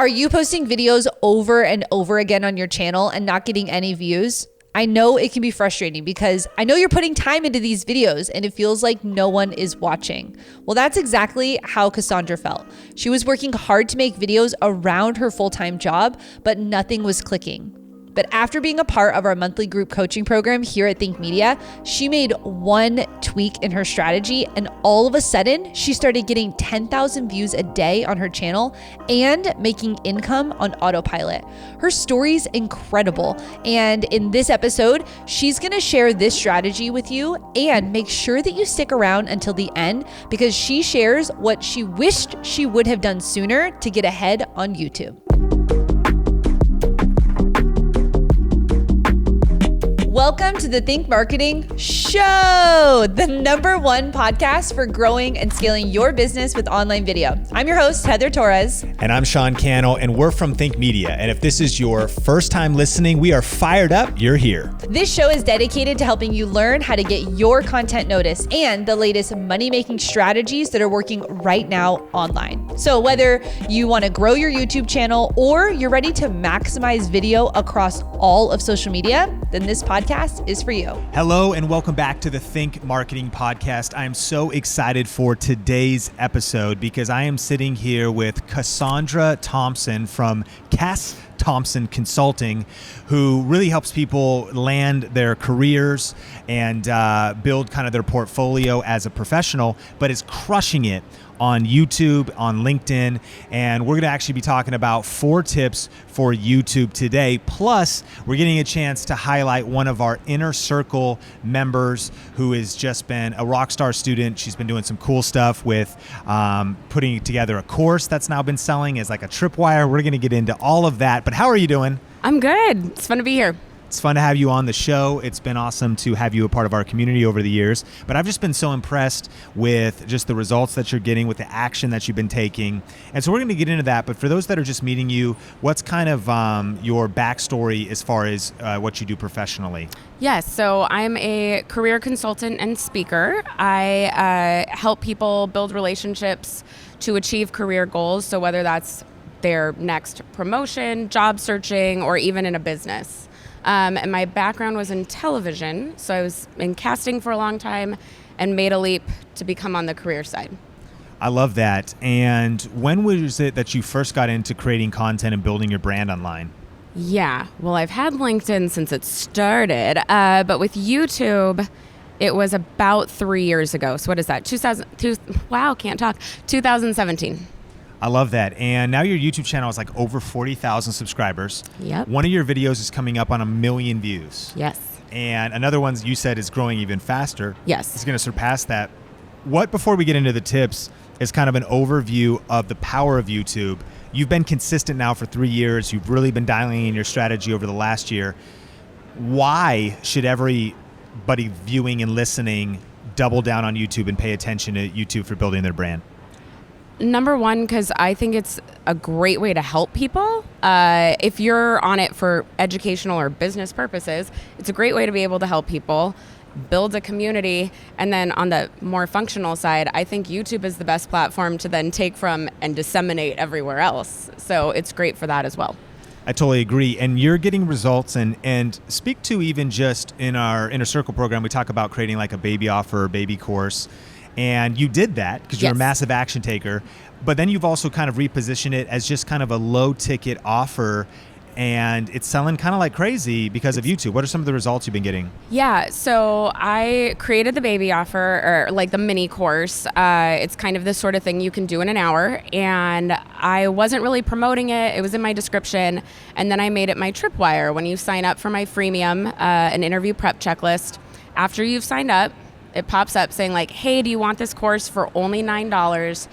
Are you posting videos over and over again on your channel and not getting any views? I know it can be frustrating because I know you're putting time into these videos and it feels like no one is watching. Well, that's exactly how Cassandra felt. She was working hard to make videos around her full-time job, but nothing was clicking. But after being a part of our monthly group coaching program here at Think Media, she made one tweak in her strategy and all of a sudden she started getting 10,000 views a day on her channel and making income on autopilot. Her story's incredible. And in this episode, she's gonna share this strategy with you and make sure that you stick around until the end because she shares what she wished she would have done sooner to get ahead on YouTube. Welcome to the Think Marketing Show, the #1 podcast for growing and scaling your business with online video. I'm your host, Heather Torres. And I'm Sean Cannell, and we're from Think Media. And if this is your first time listening, we are fired up. You're here. This show is dedicated to helping you learn how to get your content noticed and the latest money-making strategies that are working right now online. So whether you want to grow your YouTube channel or you're ready to maximize video across all of social media, then this podcast is for you. Hello and welcome back to the Think Marketing Podcast. I am so excited for today's episode because I am sitting here with Cassandra Thompson from Cass Thompson Consulting, who really helps people land their careers and build kind of their portfolio as a professional, but is crushing it on YouTube, on LinkedIn, and we're gonna actually be talking about 4 tips for YouTube today. Plus, we're getting a chance to highlight one of our Inner Circle members who has just been a rock star student. She's been doing some cool stuff with putting together a course that's now been selling as like a tripwire. We're gonna get into all of that, but how are you doing? I'm good. It's fun to be here. It's fun to have you on the show. It's been awesome to have you a part of our community over the years. But I've just been so impressed with just the results that you're getting, with the action that you've been taking. And so we're going to get into that. But for those that are just meeting you, what's kind of your backstory as far as what you do professionally? Yes, so I'm a career consultant and speaker. I help people build relationships to achieve career goals. So whether that's their next promotion, job searching, or even in a business. And my background was in television, so I was in casting for a long time and made a leap to become on the career side. I love that. And when was it that you first got into creating content and building your brand online? Yeah, well, I've had LinkedIn since it started, but with YouTube, it was about 3 years ago. So what is that? 2017. I love that. And now your YouTube channel is like over 40,000 subscribers. Yep. One of your videos is coming up on 1 million views. Yes. And another one you said is growing even faster. Yes. It's going to surpass that. What, before we get into the tips, is kind of an overview of the power of YouTube. You've been consistent now for 3 years. You've really been dialing in your strategy over the last year. Why should everybody viewing and listening double down on YouTube and pay attention to YouTube for building their brand? Number one, because I think it's a great way to help people. If you're on it for educational or business purposes, it's a great way to be able to help people, build a community. And then on the more functional side, I think YouTube is the best platform to then take from and disseminate everywhere else. So it's great for that as well. I totally agree. And you're getting results and speak to even just in our Inner Circle program, we talk about creating like a baby offer or baby course. And you did that because you're a massive action taker, but then you've also kind of repositioned it as just kind of a low ticket offer, and it's selling kind of like crazy because of YouTube. What are some of the results you've been getting? Yeah, so I created the baby offer, or like the mini course. It's kind of this sort of thing you can do in an hour, and I wasn't really promoting it. It was in my description, and then I made it my tripwire. When you sign up for my freemium, an interview prep checklist, after you've signed up, it pops up saying like, hey, do you want this course for only $9?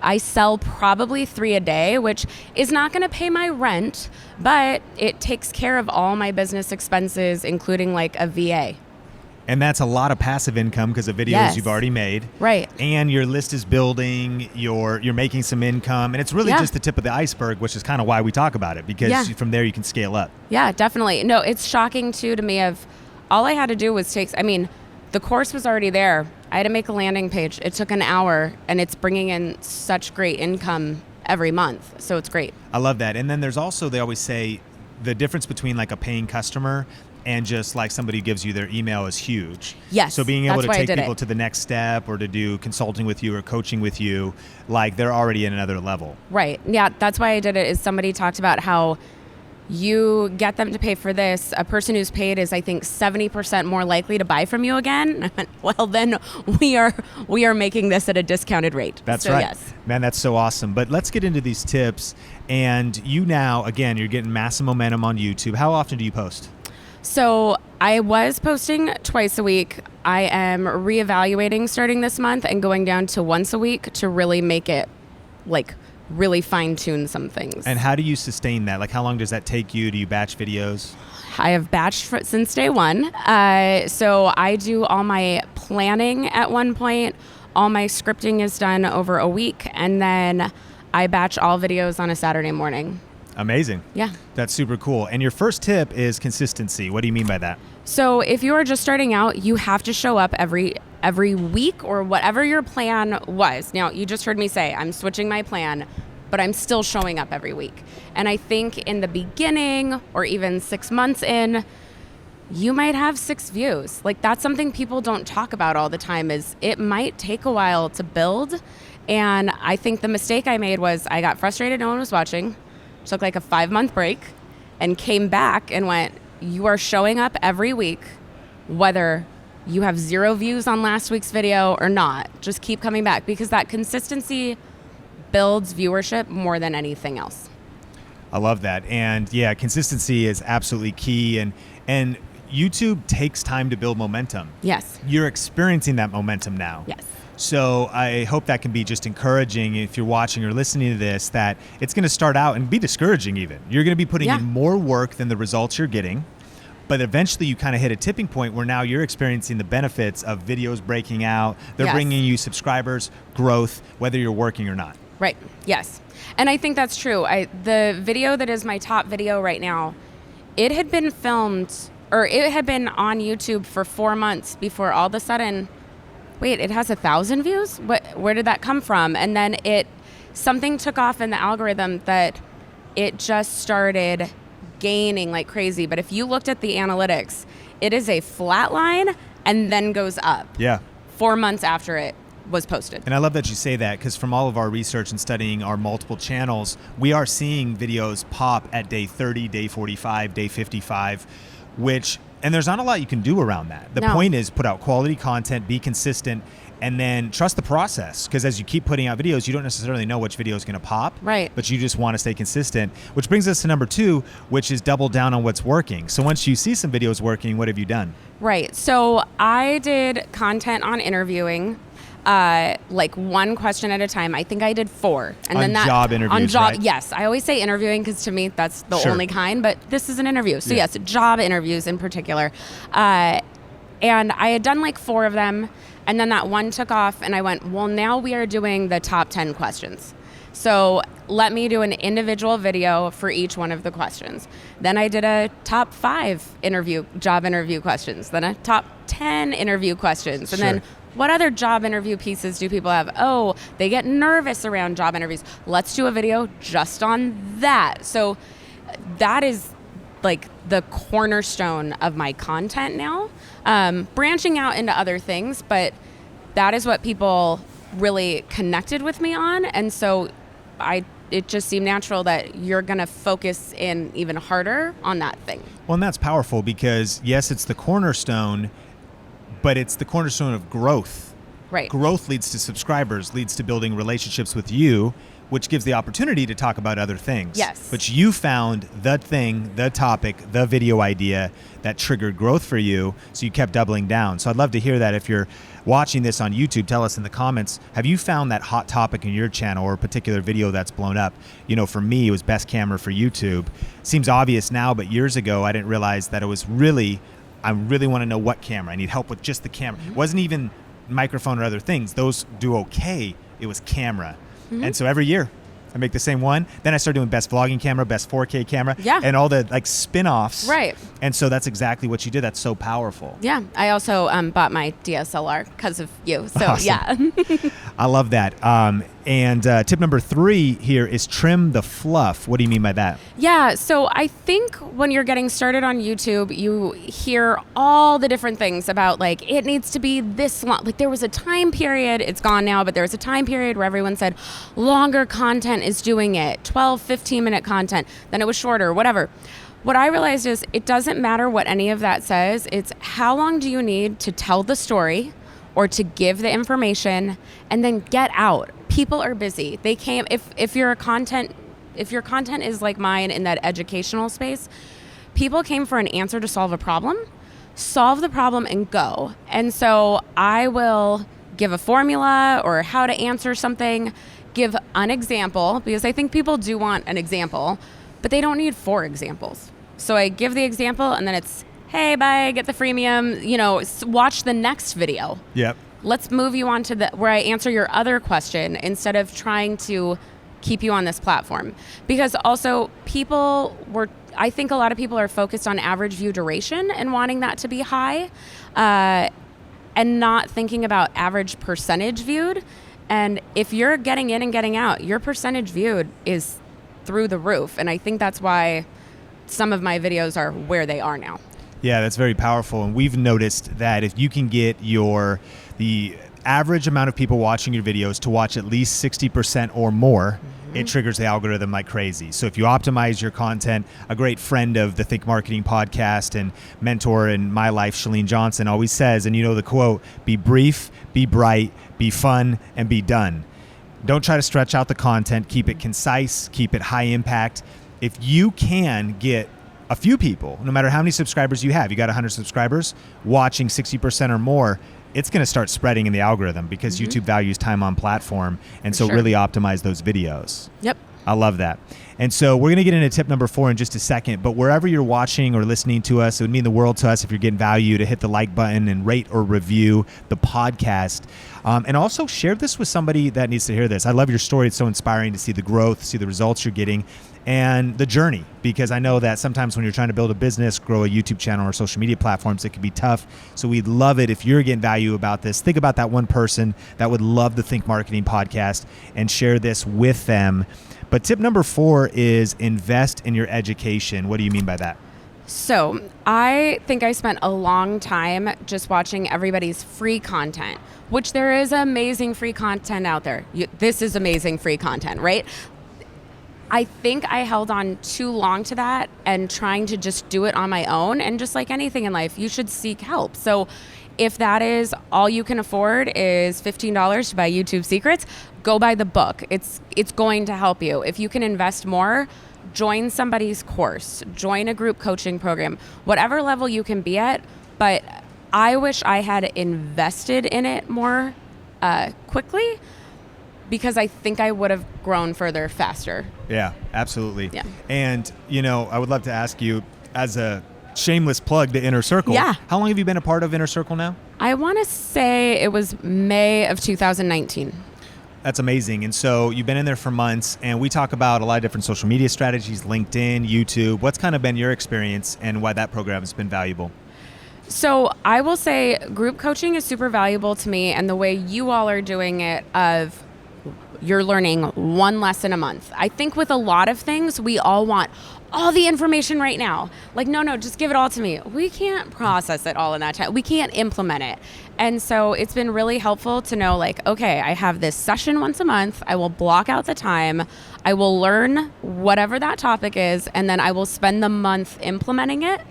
I sell probably 3 a day, which is not going to pay my rent, but it takes care of all my business expenses, including like a VA. And that's a lot of passive income because of videos you've already made. Right. And your list is building, you're making some income, and it's really just the tip of the iceberg, which is kind of why we talk about it, because from there you can scale up. Yeah, definitely. No, it's shocking too to me of all I had to do was the course was already there. I had to make a landing page. It took an hour, and it's bringing in such great income every month. So it's great. I love that. And then there's also, they always say the difference between like a paying customer and just like somebody who gives you their email is huge. Yes. So being able to that's why I take did people it. to the next step or to do consulting with you or coaching with you, like they're already in another level. Right. Yeah. That's why I did it. Is somebody talked about how you get them to pay for this. A person who's paid is, I think, 70% more likely to buy from you again. I went, well, then we are making this at a discounted rate. That's so, right. Yes. Man, that's so awesome. But let's get into these tips. And you now, again, you're getting massive momentum on YouTube. How often do you post? So I was posting twice a week. I am reevaluating starting this month and going down to once a week to really make it like really fine tune some things. And how do you sustain that? Like how long does that take you? Do you batch videos? I have batched since day one. So I do all my planning at one point. All my scripting is done over a week. And then I batch all videos on a Saturday morning. Amazing. Yeah. That's super cool. And your first tip is consistency. What do you mean by that? So if you are just starting out, you have to show up every week or whatever your plan was. Now, you just heard me say I'm switching my plan, but I'm still showing up every week. And I think in the beginning or even 6 months in, you might have 6 views. Like that's something people don't talk about all the time is it might take a while to build. And I think the mistake I made was I got frustrated no one was watching, took like a 5-month break and came back and went, you are showing up every week, whether you have 0 views on last week's video or not. Just keep coming back because that consistency builds viewership more than anything else. I love that. And yeah, consistency is absolutely key. And YouTube takes time to build momentum. Yes. You're experiencing that momentum now. Yes. So I hope that can be just encouraging if you're watching or listening to this, that it's going to start out and be discouraging even. You're going to be putting in more work than the results you're getting. But eventually you kind of hit a tipping point where now you're experiencing the benefits of videos breaking out. They're bringing you subscribers, growth, whether you're working or not. Right. Yes. And I think that's true. The video that is my top video right now, it had been filmed or it had been on YouTube for 4 months before all of a sudden, wait, it has 1,000 views? Where did that come from? And then something took off in the algorithm that it just started gaining like crazy. But if you looked at the analytics, it is a flat line and then goes up. Yeah. 4 months after it was posted. And I love that you say that because from all of our research and studying our multiple channels, we are seeing videos pop at day 30, day 45, day 55, and there's not a lot you can do around that. The point is put out quality content, be consistent, and then trust the process. Because as you keep putting out videos, you don't necessarily know which video is going to pop. Right. But you just want to stay consistent, which brings us to number 2, which is double down on what's working. So once you see some videos working, what have you done? Right. So I did content on interviewing, like one question at a time. I think I did 4. And on then job interviews, right? Yes. I always say interviewing because to me that's the Sure. only kind, but this is an interview. So yes, job interviews in particular. And I had done like 4 of them. And then that one took off and I went, well, now we are doing the top 10 questions. So let me do an individual video for each one of the questions. Then I did a top 5 job interview questions, then a top 10 interview questions. And then what other job interview pieces do people have? Oh, they get nervous around job interviews. Let's do a video just on that. So that is like the cornerstone of my content now. Branching out into other things, but that is what people really connected with me on. And so it just seemed natural that you're going to focus in even harder on that thing. Well, and that's powerful because yes, it's the cornerstone, but it's the cornerstone of growth. Right. Growth leads to subscribers, leads to building relationships with you, which gives the opportunity to talk about other things. Yes. But you found the thing, the topic, the video idea that triggered growth for you, so you kept doubling down. So I'd love to hear that. If you're watching this on YouTube, tell us in the comments, have you found that hot topic in your channel or a particular video that's blown up? You know, for me, it was best camera for YouTube. Seems obvious now, but years ago, I didn't realize that it was I really want to know what camera. I need help with just the camera. It wasn't even microphone or other things. Those do okay. It was camera. And so every year I make the same one. Then I started doing best vlogging camera, best 4K camera, and all the like spin-offs. Right. And so that's exactly what you did. That's so powerful. Yeah. I also bought my DSLR because of you. So Awesome. yeah. I love that. And tip number 3 here is trim the fluff. What do you mean by that? Yeah, so I think when you're getting started on YouTube, you hear all the different things about like, it needs to be this long. Like there was a time period, it's gone now, but there was a time period where everyone said longer content is doing it, 12, 15-minute content, then it was shorter, whatever. What I realized is it doesn't matter what any of that says. It's how long do you need to tell the story or to give the information and then get out. People are busy. They came, if your content is like mine in that educational space, people came for an answer to solve a problem, solve the problem and go. And so I will give a formula or how to answer something, give an example, because I think people do want an example, but they don't need 4 examples. So I give the example and then it's, hey, bye, get the freemium, watch the next video. Yep. Let's move you on to where I answer your other question instead of trying to keep you on this platform. Because also I think a lot of people are focused on average view duration and wanting that to be high and not thinking about average percentage viewed. And if you're getting in and getting out, your percentage viewed is through the roof. And I think that's why some of my videos are where they are now. Yeah, that's very powerful. And we've noticed that if you can get the average amount of people watching your videos to watch at least 60% or more, it triggers the algorithm like crazy. So if you optimize your content, a great friend of the Think Marketing podcast and mentor in my life, Chalene Johnson, always says, and you know the quote, be brief, be bright, be fun, and be done. Don't try to stretch out the content. Keep it concise, keep it high impact. If you can get a few people, no matter how many subscribers you have, you got 100 subscribers, watching 60% or more, it's going to start spreading in the algorithm because YouTube values time on platform. And so really optimize those videos. Yep. I love that. And so we're going to get into tip number 4 in just a second, but wherever you're watching or listening to us, it would mean the world to us if you're getting value to hit the like button and rate or review the podcast. And also share this with somebody that needs to hear this. I love your story. It's so inspiring to see the growth, see the results you're getting, and the journey, because I know that sometimes when you're trying to build a business, grow a YouTube channel or social media platforms, it can be tough. So we'd love it if you're getting value about this. Think about that one person that would love the Think Marketing podcast and share this with them. But tip number 4 is invest in your education. What do you mean by that? So I think I spent a long time just watching everybody's free content, which there is amazing free content out there. This is amazing free content, right? I think I held on too long to that and trying to just do it on my own. And just like anything in life, you should seek help. So if that is all you can afford is $15 to buy YouTube Secrets, go buy the book. It's going to help you. If you can invest more, join somebody's course, join a group coaching program, whatever level you can be at. But I wish I had invested in it more quickly, because I think I would have grown further faster. Yeah, absolutely. Yeah. And, I would love to ask you, as a shameless plug to Inner Circle, Yeah. How long have you been a part of Inner Circle now? I want to say it was May of 2019. That's amazing. And so you've been in there for months, and we talk about a lot of different social media strategies, LinkedIn, YouTube. What's kind of been your experience and why that program has been valuable? So I will say group coaching is super valuable to me, and the way you all are doing it of you're learning one lesson a month. I think with a lot of things, we all want all the information right now. Like, no, just give it all to me. We can't process it all in that time. We can't implement it. And so it's been really helpful to know, like, okay, I have this session once a month. I will block out the time. I will learn whatever that topic is, and then I will spend the month implementing it.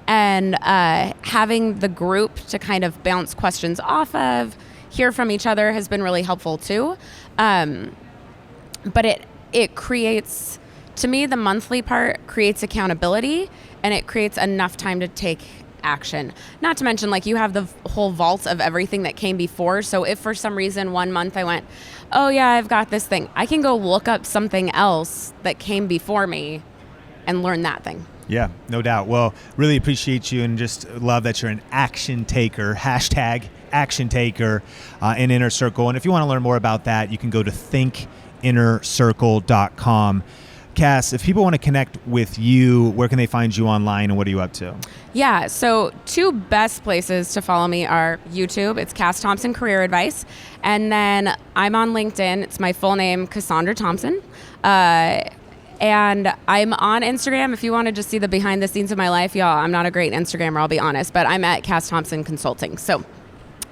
And having the group to kind of bounce questions off of, hear from each other has been really helpful too. But it creates, to me, the monthly part creates accountability, and it creates enough time to take action. Not to mention, like, you have the whole vault of everything that came before. So if for some reason one month I went, oh yeah, I've got this thing, I can go look up something else that came before me and learn that thing. Yeah, no doubt. Well, really appreciate you and just love that you're an action taker, #action taker in Inner Circle. And if you want to learn more about that, you can go to thinkinnercircle.com. Cass, if people want to connect with you, where can they find you online and what are you up to? Yeah, so 2 best places to follow me are YouTube. It's Cass Thompson Career Advice. And then I'm on LinkedIn. It's my full name, Cassandra Thompson. And I'm on Instagram. If you want to just see the behind the scenes of my life, y'all, I'm not a great Instagrammer, I'll be honest, but I'm at Cass Thompson Consulting. So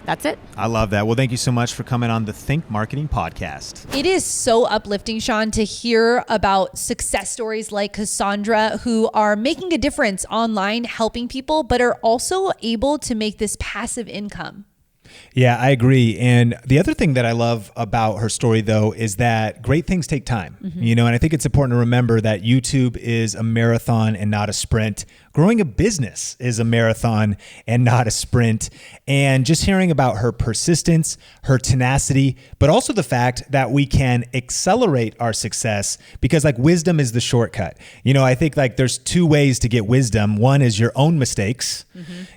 that's it. I love that. Well, thank you so much for coming on the Think Marketing Podcast. It is so uplifting, Sean, to hear about success stories like Cassandra who are making a difference online, helping people, but are also able to make this passive income. Yeah, I agree. And the other thing that I love about her story, though, is that great things take time. And I think it's important to remember that YouTube is a marathon and not a sprint. Growing a business is a marathon and not a sprint. And just hearing about her persistence, her tenacity, but also the fact that we can accelerate our success because wisdom is the shortcut. I think there's 2 ways to get wisdom. One is your own mistakes,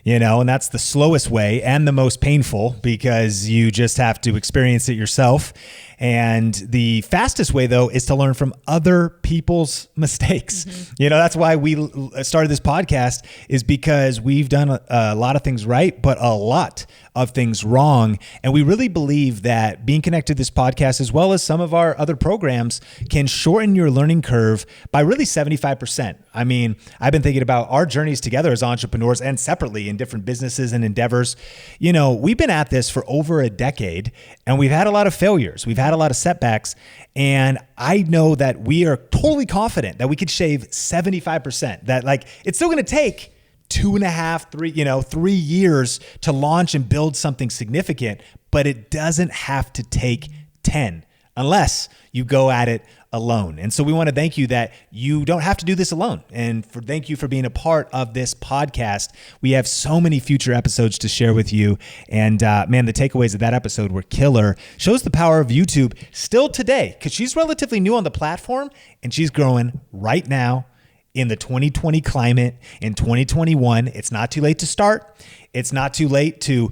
and that's the slowest way and the most painful because you just have to experience it yourself. And the fastest way, though, is to learn from other people's mistakes. That's why we started this podcast, is because we've done a lot of things right, but a lot of things wrong. And we really believe that being connected to this podcast, as well as some of our other programs, can shorten your learning curve by really 75%. I mean, I've been thinking about our journeys together as entrepreneurs and separately in different businesses and endeavors. We've been at this for over a decade and we've had a lot of failures. We've had a lot of setbacks. And I know that we are totally confident that we could shave 75%, that it's still going to take 2.5, 3 years to launch and build something significant, but it doesn't have to take 10 unless you go at it alone. And so we want to thank you that you don't have to do this alone. And thank you for being a part of this podcast. We have so many future episodes to share with you. And man, the takeaways of that episode were killer. Shows the power of YouTube still today, because she's relatively new on the platform and she's growing right now in the 2020 climate. In 2021, it's not too late to start. It's not too late to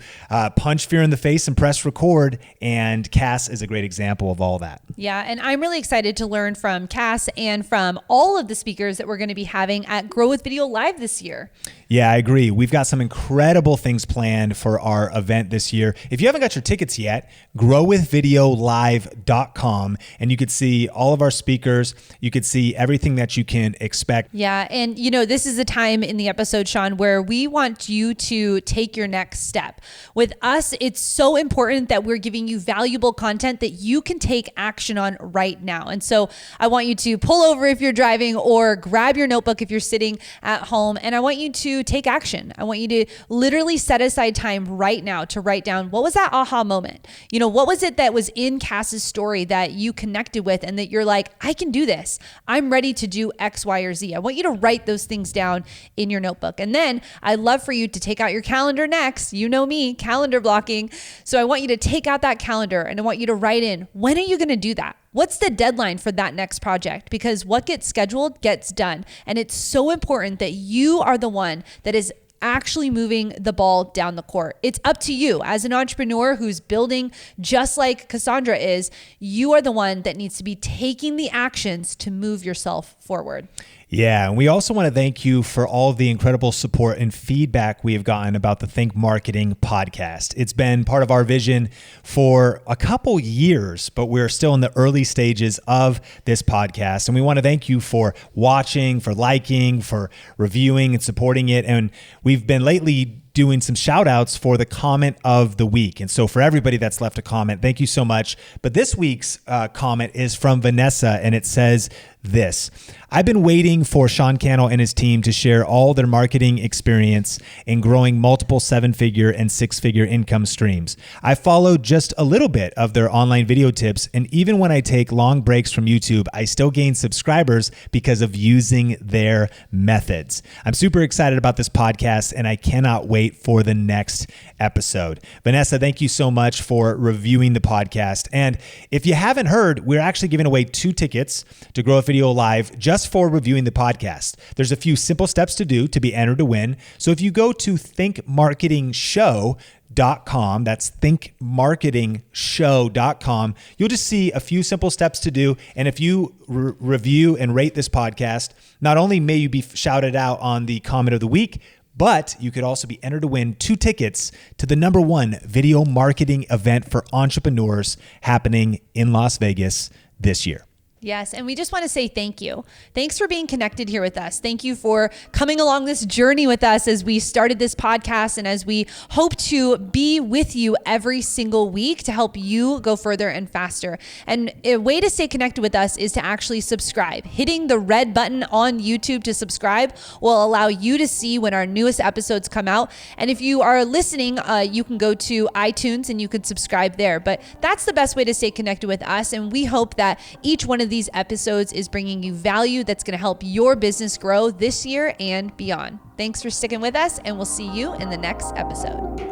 punch fear in the face and press record. And Cass is a great example of all that. Yeah. And I'm really excited to learn from Cass and from all of the speakers that we're going to be having at Grow with Video Live this year. Yeah, I agree. We've got some incredible things planned for our event this year. If you haven't got your tickets yet, growwithvideolive.com, and you could see all of our speakers. You could see everything that you can expect. Yeah. And this is a time in the episode, Sean, where we want you to take your next step. With us, it's so important that we're giving you valuable content that you can take action on right now. And so I want you to pull over if you're driving or grab your notebook if you're sitting at home. And I want you to take action. I want you to literally set aside time right now to write down, what was that aha moment? What was it that was in Cass's story that you connected with and that you're like, I can do this. I'm ready to do X, Y, or Z. I want you to write those things down in your notebook. And then I'd love for you to take out your calendar next. You know me, calendar blocking. So I want you to take out that calendar and I want you to write in, when are you going to do that? What's the deadline for that next project? Because what gets scheduled gets done. And it's so important that you are the one that is actually moving the ball down the court. It's up to you as an entrepreneur who's building just like Cassandra is. You are the one that needs to be taking the actions to move yourself forward. Yeah, and we also want to thank you for all of the incredible support and feedback we have gotten about the Think Marketing podcast. It's been part of our vision for a couple years, but we're still in the early stages of this podcast. And we want to thank you for watching, for liking, for reviewing and supporting it. And we've been lately doing some shout outs for the comment of the week. And so for everybody that's left a comment, thank you so much. But this week's comment is from Vanessa, and it says this: I've been waiting for Sean Cannell and his team to share all their marketing experience in growing multiple 7-figure and 6-figure income streams. I followed just a little bit of their online video tips, and even when I take long breaks from YouTube, I still gain subscribers because of using their methods. I'm super excited about this podcast, and I cannot wait for the next episode. Vanessa, thank you so much for reviewing the podcast. And if you haven't heard, we're actually giving away 2 tickets to Grow with video live just for reviewing the podcast. There's a few simple steps to do to be entered to win. So if you go to thinkmarketingshow.com, that's thinkmarketingshow.com, you'll just see a few simple steps to do. And if you review and rate this podcast, not only may you be shouted out on the comment of the week, but you could also be entered to win 2 tickets to the #1 video marketing event for entrepreneurs happening in Las Vegas this year. Yes, and we just want to say thank you. Thanks for being connected here with us. Thank you for coming along this journey with us as we started this podcast and as we hope to be with you every single week to help you go further and faster. And a way to stay connected with us is to actually subscribe. Hitting the red button on YouTube to subscribe will allow you to see when our newest episodes come out. And if you are listening, you can go to iTunes and you can subscribe there. But that's the best way to stay connected with us. And we hope that each one of these episodes is bringing you value that's going to help your business grow this year and beyond. Thanks for sticking with us, and we'll see you in the next episode.